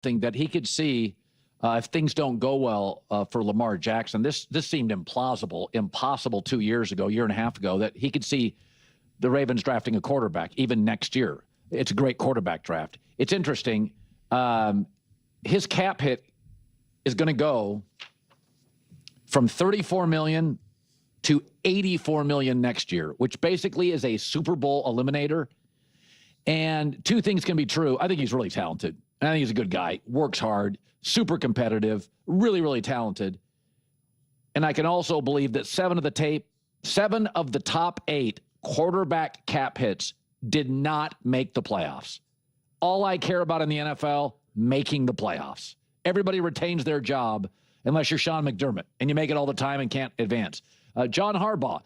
that he could see if things don't go well for Lamar Jackson. This seemed impossible 2 years ago, year and a half ago, that he could see the Ravens drafting a quarterback even next year. It's a great quarterback draft. It's interesting. His cap hit is going to go from $34 million to $84 million next year, which basically is a Super Bowl eliminator. And two things can be true. I think he's really talented. I think he's a good guy, works hard, super competitive, really, really talented. And I can also believe that seven of the top 8 quarterback cap hits did not make the playoffs. All I care about in the NFL, making the playoffs. Everybody retains their job unless you're Sean McDermott and you make it all the time and can't advance. John Harbaugh,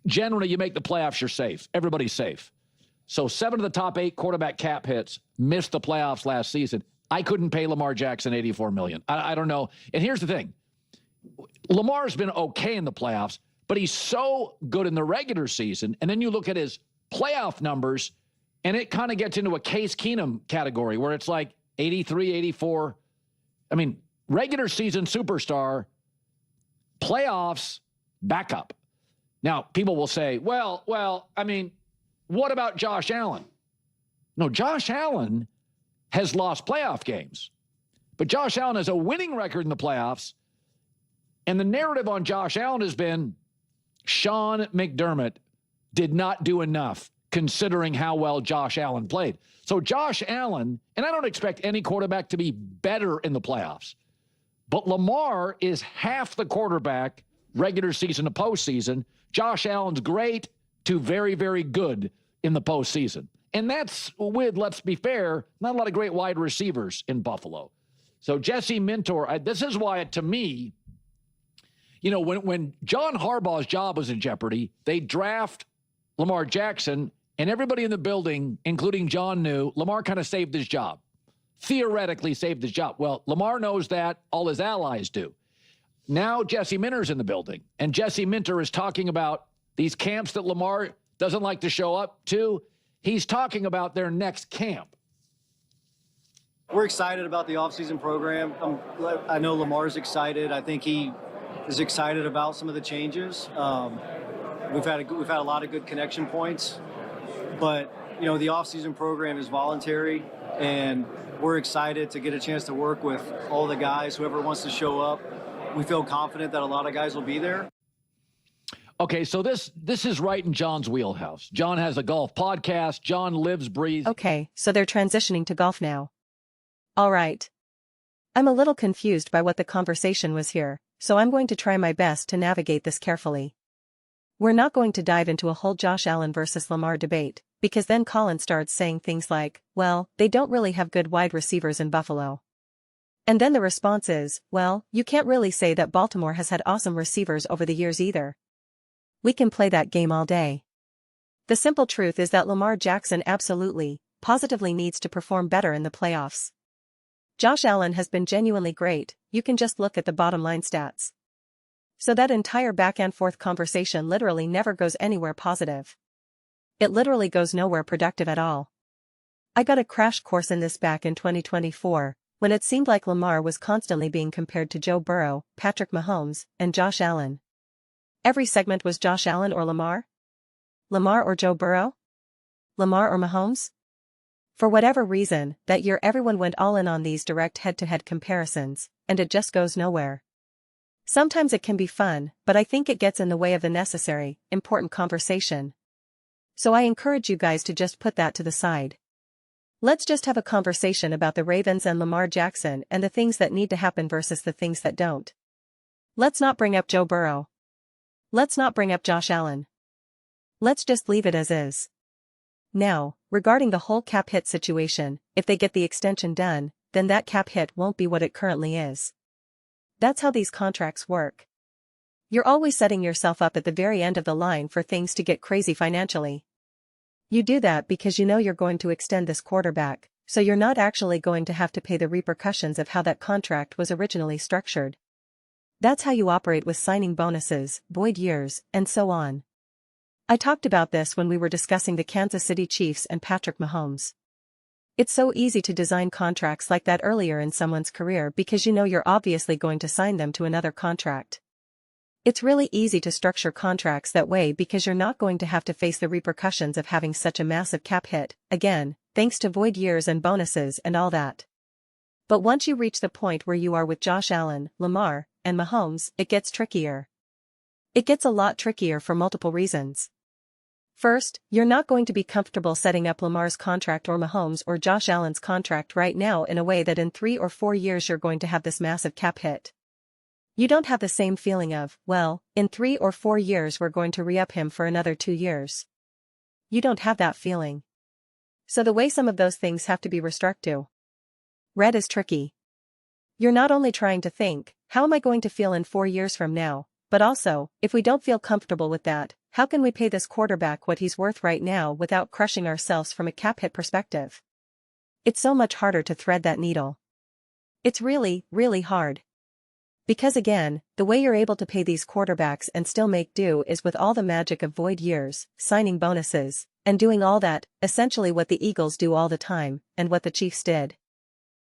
generally you make the playoffs, you're safe. Everybody's safe. So 7 of the top 8 quarterback cap hits missed the playoffs last season. I couldn't pay Lamar Jackson $84 million. I don't know. And here's the thing. Lamar's been okay in the playoffs, but he's so good in the regular season. And then you look at his playoff numbers, and it kind of gets into a Case Keenum category where it's like 83, 84. I mean, regular season superstar, playoffs, backup. Now, people will say, well, I mean, what about Josh Allen? No, Josh Allen has lost playoff games. But Josh Allen has a winning record in the playoffs. And the narrative on Josh Allen has been Sean McDermott did not do enough considering how well Josh Allen played. So Josh Allen, and I don't expect any quarterback to be better in the playoffs, but Lamar is half the quarterback regular season to postseason. Josh Allen's great to very, very good in the postseason. And that's with, let's be fair, not a lot of great wide receivers in Buffalo. So Jesse Minter, this is why, to me, you know, when John Harbaugh's job was in jeopardy, they draft Lamar Jackson, and everybody in the building, including John, knew Lamar kind of saved his job, theoretically saved his job. Well, Lamar knows that. All his allies do. Now Jesse Minter's in the building, and Jesse Minter is talking about these camps that Lamar doesn't like to show up to. He's talking about their next camp. We're excited about the offseason program. I know Lamar's excited. I think he is excited about some of the changes. We've had a lot of good connection points, but you know, the offseason program is voluntary, and we're excited to get a chance to work with all the guys, whoever wants to show up. We feel confident that a lot of guys will be there. Okay, so this is right in John's wheelhouse. John has a golf podcast. John lives, breathes. Okay, so they're transitioning to golf now. All right. I'm a little confused by what the conversation was here, so I'm going to try my best to navigate this carefully. We're not going to dive into a whole Josh Allen versus Lamar debate, because then Colin starts saying things like, well, they don't really have good wide receivers in Buffalo. And then the response is, well, you can't really say that Baltimore has had awesome receivers over the years either. We can play that game all day. The simple truth is that Lamar Jackson absolutely, positively needs to perform better in the playoffs. Josh Allen has been genuinely great, you can just look at the bottom line stats. So that entire back and forth conversation literally never goes anywhere positive. It literally goes nowhere productive at all. I got a crash course in this back in 2024, when it seemed like Lamar was constantly being compared to Joe Burrow, Patrick Mahomes, and Josh Allen. Every segment was Josh Allen or Lamar? Lamar or Joe Burrow? Lamar or Mahomes? For whatever reason, that year everyone went all in on these direct head-to-head comparisons, and it just goes nowhere. Sometimes it can be fun, but I think it gets in the way of the necessary, important conversation. So I encourage you guys to just put that to the side. Let's just have a conversation about the Ravens and Lamar Jackson and the things that need to happen versus the things that don't. Let's not bring up Joe Burrow. Let's not bring up Josh Allen. Let's just leave it as is. Now, regarding the whole cap hit situation, if they get the extension done, then that cap hit won't be what it currently is. That's how these contracts work. You're always setting yourself up at the very end of the line for things to get crazy financially. You do that because you know you're going to extend this quarterback, so you're not actually going to have to pay the repercussions of how that contract was originally structured. That's how you operate with signing bonuses, void years, and so on. I talked about this when we were discussing the Kansas City Chiefs and Patrick Mahomes. It's so easy to design contracts like that earlier in someone's career because you know you're obviously going to sign them to another contract. It's really easy to structure contracts that way because you're not going to have to face the repercussions of having such a massive cap hit, again, thanks to void years and bonuses and all that. But once you reach the point where you are with Josh Allen, Lamar, and Mahomes, it gets trickier. It gets a lot trickier for multiple reasons. First, you're not going to be comfortable setting up Lamar's contract or Mahomes or Josh Allen's contract right now in a way that in 3 or 4 years you're going to have this massive cap hit. You don't have the same feeling of, well, in 3 or 4 years we're going to re-up him for another 2 years. You don't have that feeling. So the way some of those things have to be restructured to. Red is tricky. You're not only trying to think, how am I going to feel in 4 years from now, but also, if we don't feel comfortable with that, how can we pay this quarterback what he's worth right now without crushing ourselves from a cap hit perspective? It's so much harder to thread that needle. It's really, really hard. Because again, the way you're able to pay these quarterbacks and still make do is with all the magic of void years, signing bonuses, and doing all that, essentially what the Eagles do all the time, and what the Chiefs did.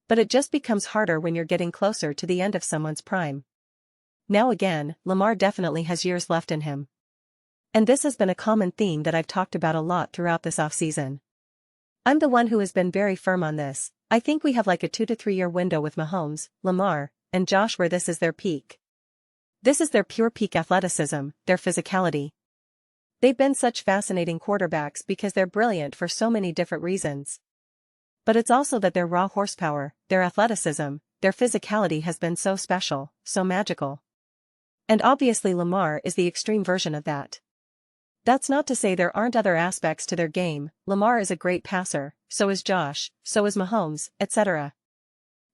But it just becomes harder when you're getting closer to the end of someone's prime. Now again, Lamar definitely has years left in him. And this has been a common theme that I've talked about a lot throughout this offseason. I'm the one who has been very firm on this. I think we have like a 2 to 3 year window with Mahomes, Lamar, and Josh where this is their peak. This is their pure peak athleticism, their physicality. They've been such fascinating quarterbacks because they're brilliant for so many different reasons. But it's also that their raw horsepower, their athleticism, their physicality has been so special, so magical. And obviously Lamar is the extreme version of that. That's not to say there aren't other aspects to their game. Lamar is a great passer, so is Josh, so is Mahomes, etc.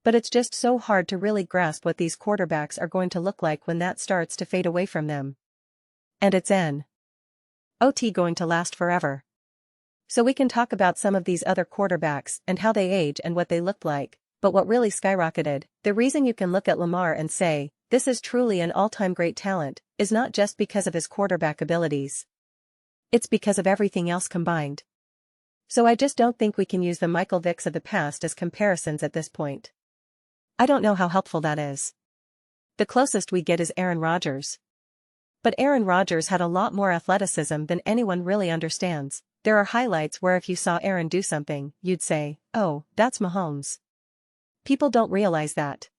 But it's just so hard to really grasp what these quarterbacks are going to look like when that starts to fade away from them. And it's not going to last forever. So we can talk about some of these other quarterbacks and how they age and what they looked like, but what really skyrocketed, the reason you can look at Lamar and say, this is truly an all-time great talent, is not just because of his quarterback abilities. It's because of everything else combined. So I just don't think we can use the Michael Vicks of the past as comparisons at this point. I don't know how helpful that is. The closest we get is Aaron Rodgers. But Aaron Rodgers had a lot more athleticism than anyone really understands. There are highlights where if you saw Aaron do something, you'd say, oh, that's Mahomes. People don't realize that.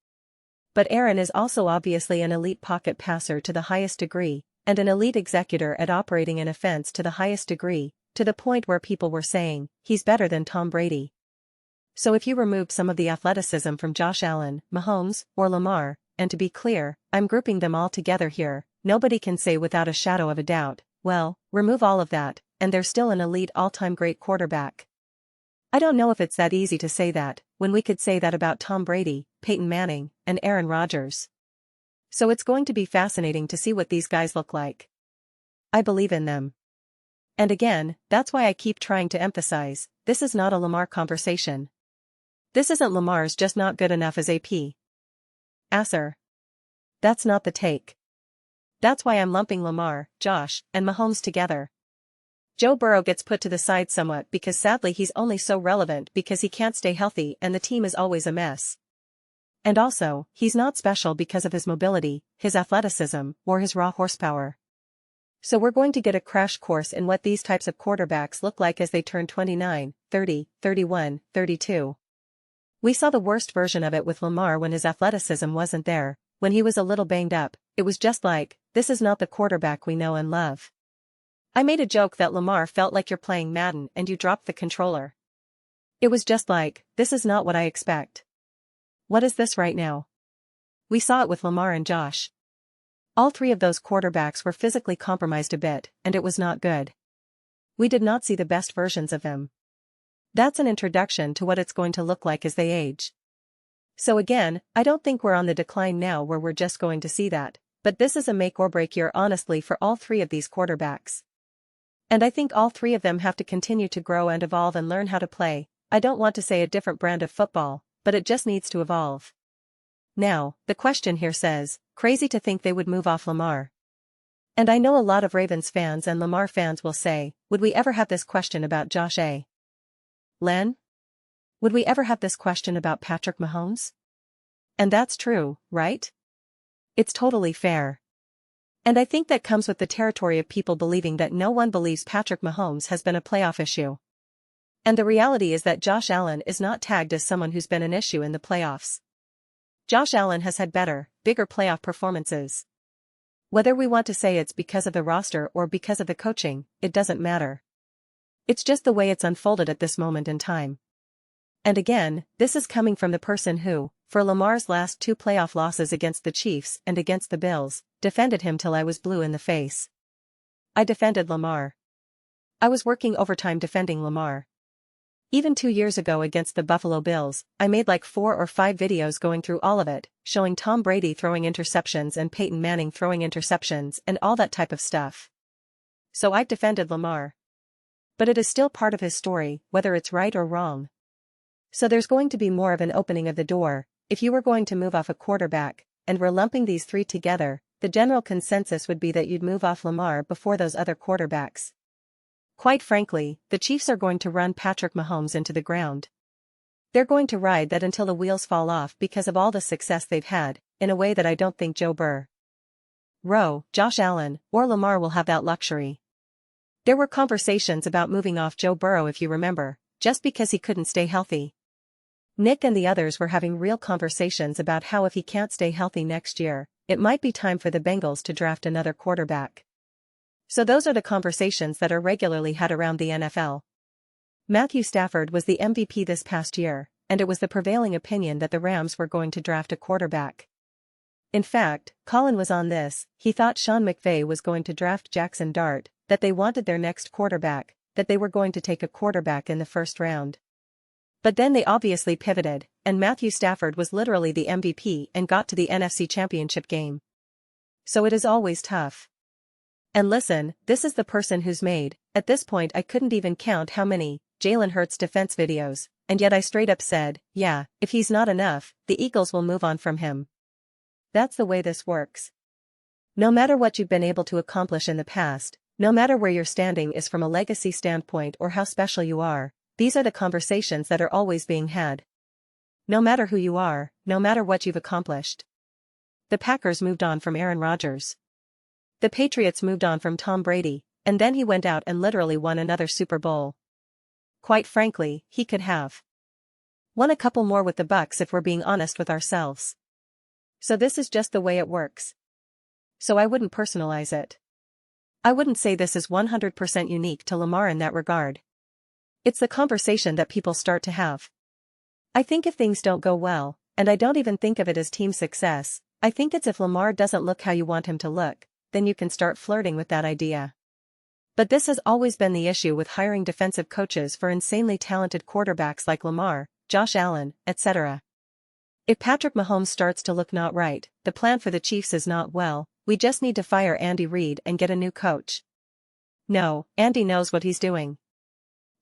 But Aaron is also obviously an elite pocket passer to the highest degree, and an elite executor at operating an offense to the highest degree, to the point where people were saying, he's better than Tom Brady. So if you removed some of the athleticism from Josh Allen, Mahomes, or Lamar, and to be clear, I'm grouping them all together here, nobody can say without a shadow of a doubt, well, remove all of that, and they're still an elite all-time great quarterback. I don't know if it's that easy to say that, when we could say that about Tom Brady, Peyton Manning, and Aaron Rodgers. So it's going to be fascinating to see what these guys look like. I believe in them. And again, that's why I keep trying to emphasize, this is not a Lamar conversation. This isn't Lamar's just not good enough as AP. Asser. That's not the take. That's why I'm lumping Lamar, Josh, and Mahomes together. Joe Burrow gets put to the side somewhat because sadly he's only so relevant because he can't stay healthy and the team is always a mess. And also, he's not special because of his mobility, his athleticism, or his raw horsepower. So we're going to get a crash course in what these types of quarterbacks look like as they turn 29, 30, 31, 32. We saw the worst version of it with Lamar when his athleticism wasn't there, when he was a little banged up. It was just like, this is not the quarterback we know and love. I made a joke that Lamar felt like you're playing Madden and you dropped the controller. It was just like, this is not what I expect. What is this right now? We saw it with Lamar and Josh. All three of those quarterbacks were physically compromised a bit, and it was not good. We did not see the best versions of them. That's an introduction to what it's going to look like as they age. So again, I don't think we're on the decline now where we're just going to see that, but this is a make or break year honestly for all three of these quarterbacks. And I think all three of them have to continue to grow and evolve and learn how to play. I don't want to say a different brand of football, but it just needs to evolve. Now, the question here says, crazy to think they would move off Lamar. And I know a lot of Ravens fans and Lamar fans will say, would we ever have this question about Josh Allen? Would we ever have this question about Patrick Mahomes? And that's true, right? It's totally fair. And I think that comes with the territory of people believing that no one believes Patrick Mahomes has been a playoff issue. And the reality is that Josh Allen is not tagged as someone who's been an issue in the playoffs. Josh Allen has had better, bigger playoff performances. Whether we want to say it's because of the roster or because of the coaching, it doesn't matter. It's just the way it's unfolded at this moment in time. And again, this is coming from the person who, for Lamar's last 2 playoff losses against the Chiefs and against the Bills, defended him till I was blue in the face. I defended Lamar. I was working overtime defending Lamar. Even 2 years ago against the Buffalo Bills, I made like 4 or 5 videos going through all of it, showing Tom Brady throwing interceptions and Peyton Manning throwing interceptions and all that type of stuff. So I've defended Lamar. But it is still part of his story, whether it's right or wrong. So there's going to be more of an opening of the door. If you were going to move off a quarterback, and we're lumping these 3 together, the general consensus would be that you'd move off Lamar before those other quarterbacks. Quite frankly, the Chiefs are going to run Patrick Mahomes into the ground. They're going to ride that until the wheels fall off because of all the success they've had, in a way that I don't think Joe Burrow, Josh Allen, or Lamar will have that luxury. There were conversations about moving off Joe Burrow, if you remember, just because he couldn't stay healthy. Nick and the others were having real conversations about how if he can't stay healthy next year, it might be time for the Bengals to draft another quarterback. So those are the conversations that are regularly had around the NFL. Matthew Stafford was the MVP this past year, and it was the prevailing opinion that the Rams were going to draft a quarterback. In fact, Colin was on this. He thought Sean McVay was going to draft Jackson Dart, that they wanted their next quarterback, that they were going to take a quarterback in the first round. But then they obviously pivoted, and Matthew Stafford was literally the MVP and got to the NFC Championship game. So it is always tough. And listen, this is the person who's made, at this point I couldn't even count how many, Jalen Hurts defense videos, and yet I straight up said, yeah, if he's not enough, the Eagles will move on from him. That's the way this works. No matter what you've been able to accomplish in the past, no matter where your standing is from a legacy standpoint or how special you are, these are the conversations that are always being had. No matter who you are, no matter what you've accomplished. The Packers moved on from Aaron Rodgers. The Patriots moved on from Tom Brady, and then he went out and literally won another Super Bowl. Quite frankly, he could have won a couple more with the Bucs if we're being honest with ourselves. So this is just the way it works. So I wouldn't personalize it. I wouldn't say this is 100% unique to Lamar in that regard. It's the conversation that people start to have. I think if things don't go well, and I don't even think of it as team success, I think it's if Lamar doesn't look how you want him to look, then you can start flirting with that idea. But this has always been the issue with hiring defensive coaches for insanely talented quarterbacks like Lamar, Josh Allen, etc. If Patrick Mahomes starts to look not right, the plan for the Chiefs is not, well, we just need to fire Andy Reid and get a new coach. No, Andy knows what he's doing.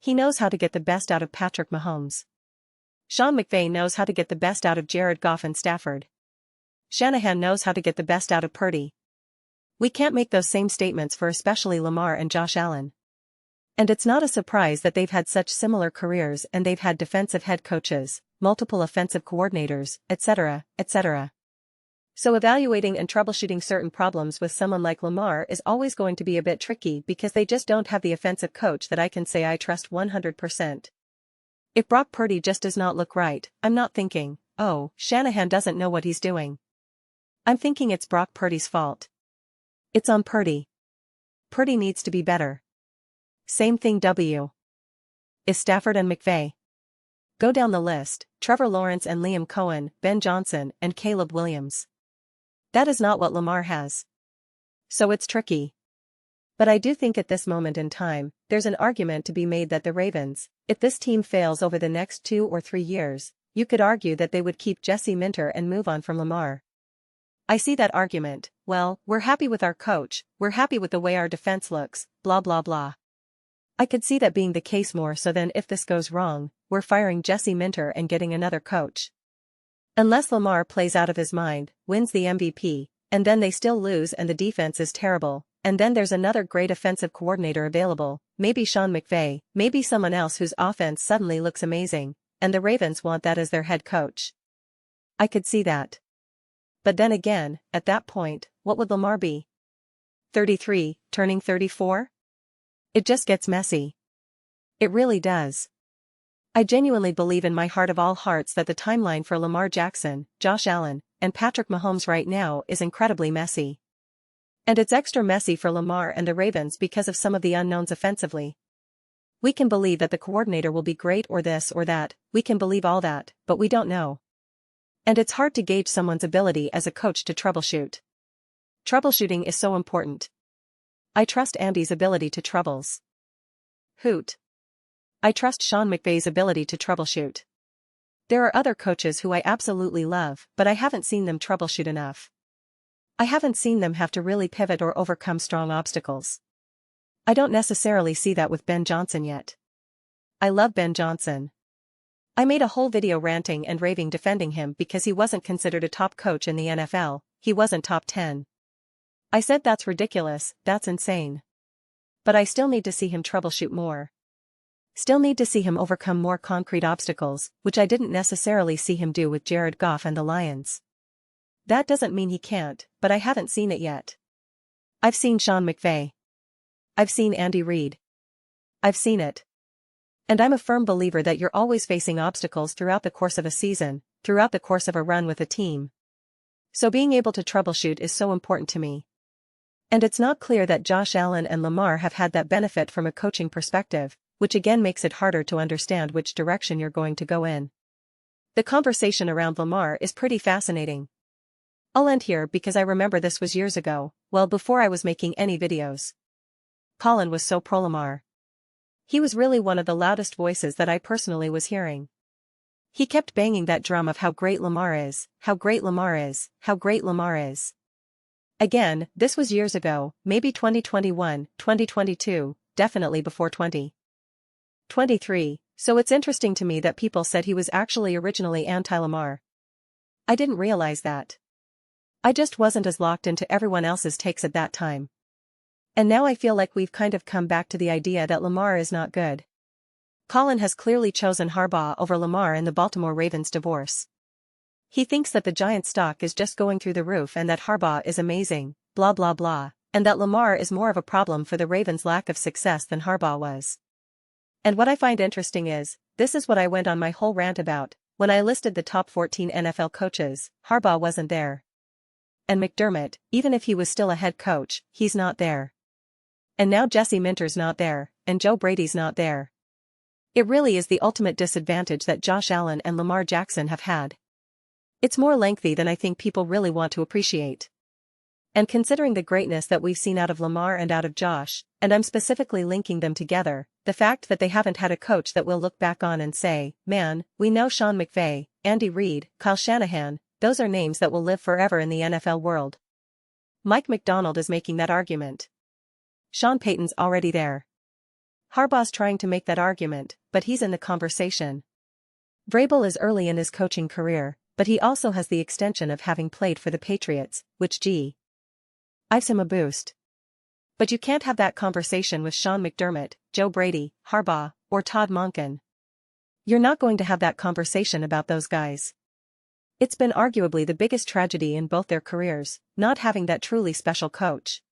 He knows how to get the best out of Patrick Mahomes. Sean McVay knows how to get the best out of Jared Goff and Stafford. Shanahan knows how to get the best out of Purdy. We can't make those same statements for especially Lamar and Josh Allen. And it's not a surprise that they've had such similar careers and they've had defensive head coaches, multiple offensive coordinators, etc., etc. So evaluating and troubleshooting certain problems with someone like Lamar is always going to be a bit tricky because they just don't have the offensive coach that I can say I trust 100%. If Brock Purdy just does not look right, I'm not thinking, oh, Shanahan doesn't know what he's doing. I'm thinking it's Brock Purdy's fault. It's on Purdy. Purdy needs to be better. Same thing is Stafford and McVay. Go down the list, Trevor Lawrence and Liam Cohen, Ben Johnson and Caleb Williams. That is not what Lamar has. So it's tricky. But I do think at this moment in time, there's an argument to be made that the Ravens, if this team fails over the next 2 or 3 years, you could argue that they would keep Jesse Minter and move on from Lamar. I see that argument, well, we're happy with our coach, we're happy with the way our defense looks, blah blah blah. I could see that being the case more so than if this goes wrong, we're firing Jesse Minter and getting another coach. Unless Lamar plays out of his mind, wins the MVP, and then they still lose and the defense is terrible, and then there's another great offensive coordinator available, maybe Sean McVay, maybe someone else whose offense suddenly looks amazing, and the Ravens want that as their head coach. I could see that. But then again, at that point, what would Lamar be? 33, turning 34? It just gets messy. It really does. I genuinely believe in my heart of all hearts that the timeline for Lamar Jackson, Josh Allen, and Patrick Mahomes right now is incredibly messy. And it's extra messy for Lamar and the Ravens because of some of the unknowns offensively. We can believe that the coordinator will be great or this or that, we can believe all that, but we don't know. And it's hard to gauge someone's ability as a coach to troubleshoot. Troubleshooting is so important. I trust Andy's ability to troubles. Hoot. I trust Sean McVay's ability to troubleshoot. There are other coaches who I absolutely love, but I haven't seen them troubleshoot enough. I haven't seen them have to really pivot or overcome strong obstacles. I don't necessarily see that with Ben Johnson yet. I love Ben Johnson. I made a whole video ranting and raving defending him because he wasn't considered a top coach in the NFL, he wasn't top 10. I said that's ridiculous, that's insane. But I still need to see him troubleshoot more. Still need to see him overcome more concrete obstacles, which I didn't necessarily see him do with Jared Goff and the Lions. That doesn't mean he can't, but I haven't seen it yet. I've seen Sean McVay. I've seen Andy Reid. I've seen it. And I'm a firm believer that you're always facing obstacles throughout the course of a season, throughout the course of a run with a team. So being able to troubleshoot is so important to me. And it's not clear that Josh Allen and Lamar have had that benefit from a coaching perspective, which again makes it harder to understand which direction you're going to go in. The conversation around Lamar is pretty fascinating. I'll end here because I remember this was years ago, well before I was making any videos. Colin was so pro-Lamar. He was really one of the loudest voices that I personally was hearing. He kept banging that drum of how great Lamar is, how great Lamar is, how great Lamar is. Again, this was years ago, maybe 2021, 2022, definitely before 2023, so it's interesting to me that people said he was actually originally anti-Lamar. I didn't realize that. I just wasn't as locked into everyone else's takes at that time. And now I feel like we've kind of come back to the idea that Lamar is not good. Colin has clearly chosen Harbaugh over Lamar in the Baltimore Ravens divorce. He thinks that the Giants' stock is just going through the roof and that Harbaugh is amazing, blah blah blah, and that Lamar is more of a problem for the Ravens' lack of success than Harbaugh was. And what I find interesting is, this is what I went on my whole rant about, when I listed the top 14 NFL coaches, Harbaugh wasn't there. And McDermott, even if he was still a head coach, he's not there. And now Jesse Minter's not there, and Joe Brady's not there. It really is the ultimate disadvantage that Josh Allen and Lamar Jackson have had. It's more lengthy than I think people really want to appreciate. And considering the greatness that we've seen out of Lamar and out of Josh, and I'm specifically linking them together, the fact that they haven't had a coach that we'll look back on and say, man, we know Sean McVay, Andy Reid, Kyle Shanahan, those are names that will live forever in the NFL world. Mike McDonald is making that argument. Sean Payton's already there. Harbaugh's trying to make that argument, but he's in the conversation. Vrabel is early in his coaching career, but he also has the extension of having played for the Patriots, which gives him a boost. But you can't have that conversation with Sean McDermott, Joe Brady, Harbaugh, or Todd Monken. You're not going to have that conversation about those guys. It's been arguably the biggest tragedy in both their careers, not having that truly special coach.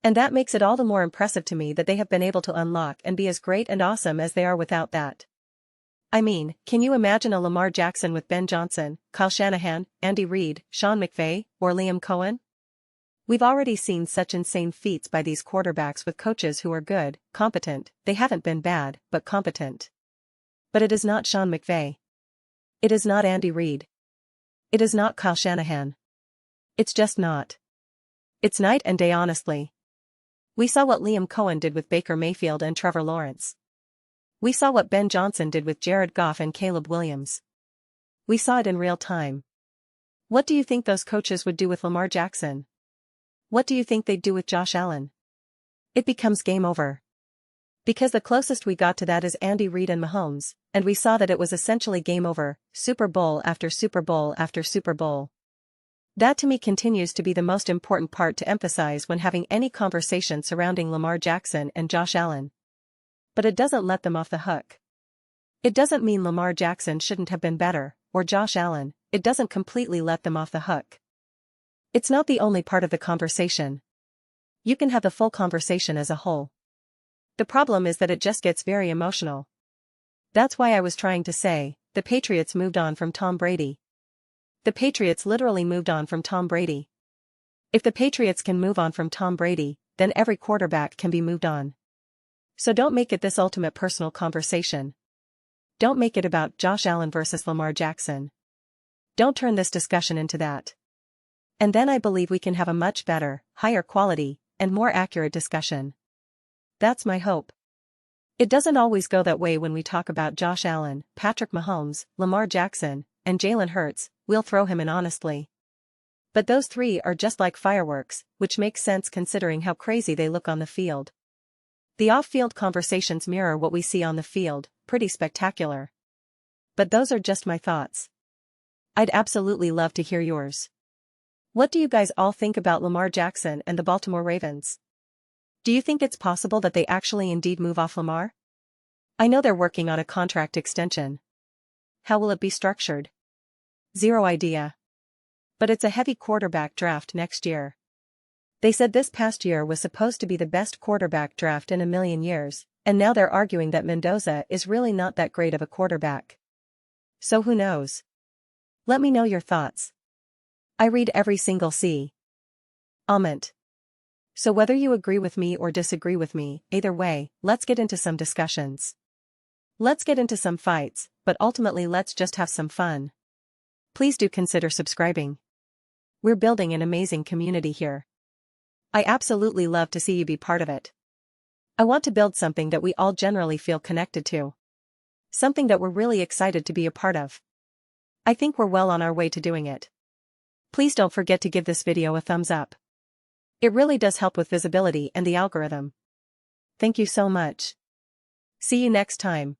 And that makes it all the more impressive to me that they have been able to unlock and be as great and awesome as they are without that. I mean, can you imagine a Lamar Jackson with Ben Johnson, Kyle Shanahan, Andy Reid, Sean McVay, or Liam Cohen? We've already seen such insane feats by these quarterbacks with coaches who are good, competent, they haven't been bad, but competent. But it is not Sean McVay. It is not Andy Reid. It is not Kyle Shanahan. It's just not. It's night and day honestly. We saw what Liam Cohen did with Baker Mayfield and Trevor Lawrence. We saw what Ben Johnson did with Jared Goff and Caleb Williams. We saw it in real time. What do you think those coaches would do with Lamar Jackson? What do you think they'd do with Josh Allen? It becomes game over. Because the closest we got to that is Andy Reid and Mahomes, and we saw that it was essentially game over, Super Bowl after Super Bowl after Super Bowl. That to me continues to be the most important part to emphasize when having any conversation surrounding Lamar Jackson and Josh Allen. But it doesn't let them off the hook. It doesn't mean Lamar Jackson shouldn't have been better, or Josh Allen. It doesn't completely let them off the hook. It's not the only part of the conversation. You can have the full conversation as a whole. The problem is that it just gets very emotional. That's why I was trying to say, the Patriots moved on from Tom Brady. The Patriots literally moved on from Tom Brady. If the Patriots can move on from Tom Brady, then every quarterback can be moved on. So don't make it this ultimate personal conversation. Don't make it about Josh Allen versus Lamar Jackson. Don't turn this discussion into that. And then I believe we can have a much better, higher quality, and more accurate discussion. That's my hope. It doesn't always go that way when we talk about Josh Allen, Patrick Mahomes, Lamar Jackson, and Jalen Hurts. We'll throw him in honestly. But those three are just like fireworks, which makes sense considering how crazy they look on the field. The off-field conversations mirror what we see on the field, pretty spectacular. But those are just my thoughts. I'd absolutely love to hear yours. What do you guys all think about Lamar Jackson and the Baltimore Ravens? Do you think it's possible that they actually indeed move off Lamar? I know they're working on a contract extension. How will it be structured? Zero idea. But it's a heavy quarterback draft next year. They said this past year was supposed to be the best quarterback draft in a million years, and now they're arguing that Mendoza is really not that great of a quarterback. So who knows? Let me know your thoughts. I read every single comment. So whether you agree with me or disagree with me, either way, let's get into some discussions. Let's get into some fights, but ultimately let's just have some fun. Please do consider subscribing. We're building an amazing community here. I absolutely love to see you be part of it. I want to build something that we all generally feel connected to. Something that we're really excited to be a part of. I think we're well on our way to doing it. Please don't forget to give this video a thumbs up. It really does help with visibility and the algorithm. Thank you so much. See you next time.